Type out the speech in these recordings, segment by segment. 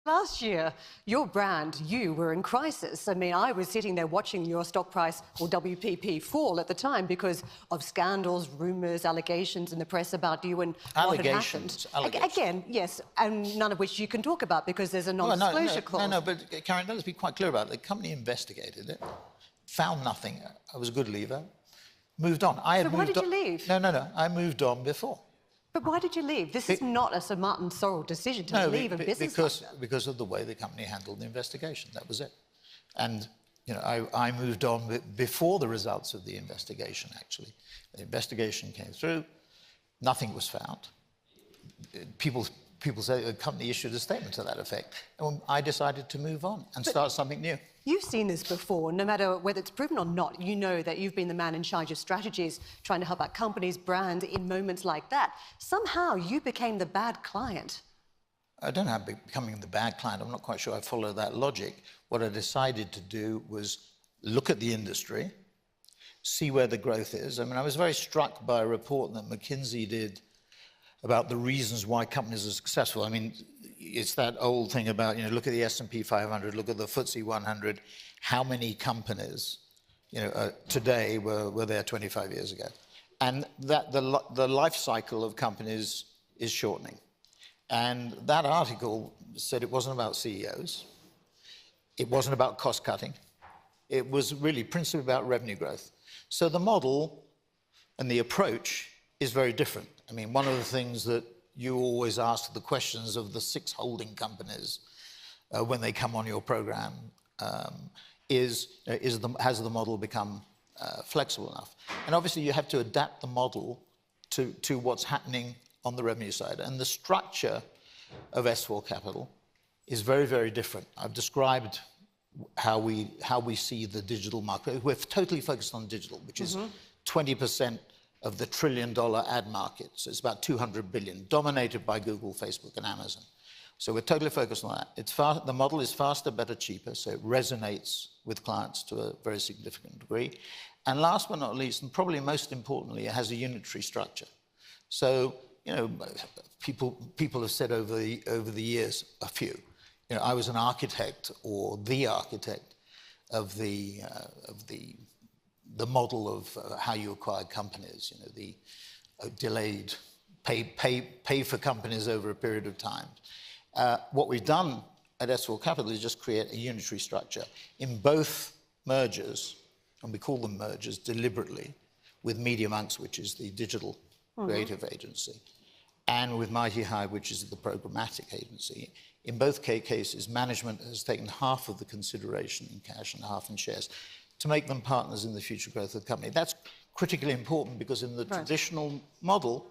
Last year, your brand, you, were in crisis. I mean, I was sitting there watching your stock price, or WPP, fall at the time because of scandals, rumours, allegations in the press about you and what had happened. Again, yes, and none of which you can talk about because there's a non-disclosure clause. No, but Karen, let's be quite clear about it. The company investigated it, found nothing. I was a good leaver, moved on. So why did you leave? No, I moved on before. But why did you leave? This is not a Sir Martin Sorrell decision to leave a business like that. Because of the way the company handled the investigation. That was it. And, you know, I moved on before the results of the investigation, actually. The investigation came through. Nothing was found. People say the company issued a statement to that effect. And I decided to move on and start something new. You've seen this before. No matter whether it's proven or not, you know that you've been the man in charge of strategies, trying to help out companies, brand in moments like that. Somehow you became the bad client. I don't know about becoming the bad client. I'm not quite sure I follow that logic. What I decided to do was look at the industry, see where the growth is. I mean, I was very struck by a report that McKinsey did about the reasons why companies are successful. I mean, it's that old thing about, you know, look at the S&P 500, look at the FTSE 100, how many companies, you know, today were there 25 years ago. And that the life cycle of companies is shortening. And that article said it wasn't about CEOs, it wasn't about cost cutting, it was really principally about revenue growth. So the model and the approach is very different. I mean, one of the things that you always ask the questions of the 6 holding companies when they come on your program has the model become flexible enough? And obviously you have to adapt the model to what's happening on the revenue side. And the structure of S4 Capital is very, very different. I've described how we see the digital market. We're totally focused on digital, which is 20% of the $1 trillion ad market. So it's about 200 billion, dominated by Google, Facebook, and Amazon. So we're totally focused on that. The model is faster, better, cheaper, so it resonates with clients to a very significant degree. And last but not least, and probably most importantly, it has a unitary structure. So, you know, people have said over the years, a few, you know, I was an architect or the architect of the model of how you acquire companies, you know, the delayed pay for companies over a period of time. What we've done at S4 Capital is just create a unitary structure in both mergers, and we call them mergers deliberately, with Media Monks, which is the digital creative agency, and with Mighty Hive, which is the programmatic agency. In both cases, management has taken half of the consideration in cash and half in shares to make them partners in the future growth of the company. That's critically important because in the traditional model,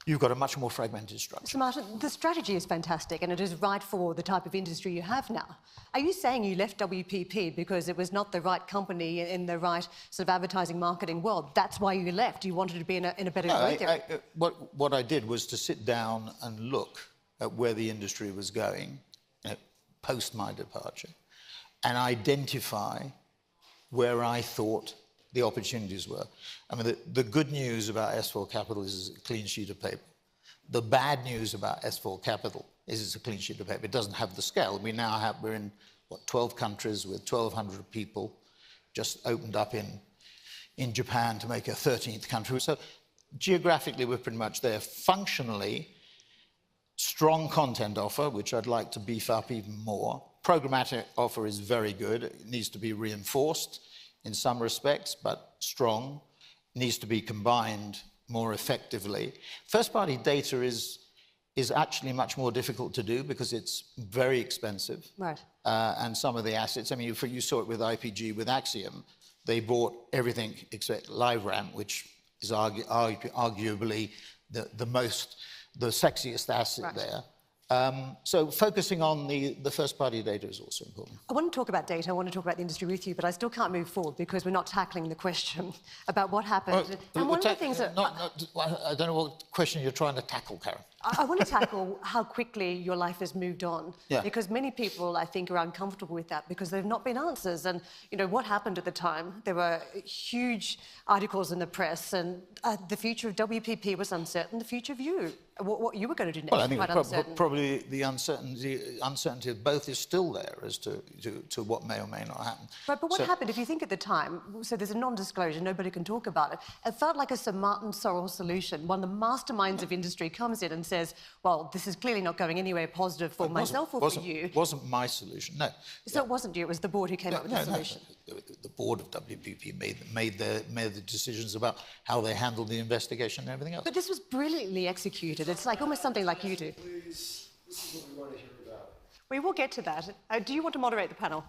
you've got a much more fragmented structure. So Martin, the strategy is fantastic and it is right for the type of industry you have now. Are you saying you left WPP because it was not the right company in the right sort of advertising marketing world? That's why you left? You wanted to be in a better growth area? What I did was to sit down and look at where the industry was going, you know, post my departure, and identify where I thought the opportunities were. I mean, the good news about S4 Capital is it's a clean sheet of paper. The bad news about S4 Capital is it's a clean sheet of paper. It doesn't have the scale. We're in, what, 12 countries with 1,200 people, just opened up in Japan to make a 13th country. So geographically, we're pretty much there. Functionally, strong content offer, which I'd like to beef up even more. Programmatic offer is very good. It needs to be reinforced in some respects, but strong. It needs to be combined more effectively. First-party data is actually much more difficult to do because it's very expensive. Right. And some of the assets, I mean, you saw it with IPG, with Axiom. They bought everything except LiveRamp, which is arguably the sexiest asset there. So focusing on the first-party data is also important. I want to talk about data, I want to talk about the industry with you, but I still can't move forward because we're not tackling the question about what happened. And one of the things that... I don't know what question you're trying to tackle, Karen. I want to tackle how quickly your life has moved on, because many people, I think, are uncomfortable with that because there have not been answers. And, you know, what happened at the time? There were huge articles in the press and the future of WPP was uncertain, the future of you what you were going to do next. Well, I think quite probably the uncertainty of both is still there as to what may or may not happen. Right, but what happened, if you think at the time, so there's a non-disclosure, nobody can talk about it. It felt like a Sir Martin Sorrell solution. One of the masterminds of industry comes in and says, well, this is clearly not going anywhere positive for myself or for you. It wasn't my solution, no. So it wasn't you, it was the board who came up with the solution. No. The board of WPP made the decisions about how they handled the investigation and everything else. But this was brilliantly executed. It's like almost something like you do. Please, this is what we want to hear about. We will get to that. Do you want to moderate the panel?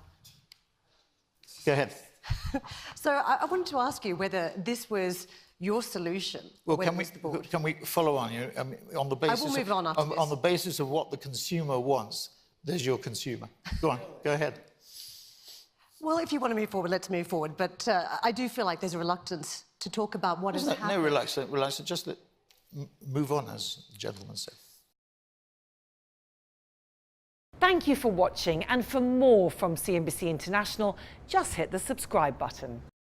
Go ahead. So I wanted to ask you whether this was your solution. Well, can we follow on you? I mean, on the basis I will move on after this. On the basis of what the consumer wants, there's your consumer. Go on, go ahead. Well, if you want to move forward, let's move forward. But I do feel like there's a reluctance to talk about what has happened. No, relax. Just move on, as the gentleman said. Thank you for watching, and for more from CNBC International, just hit the subscribe button.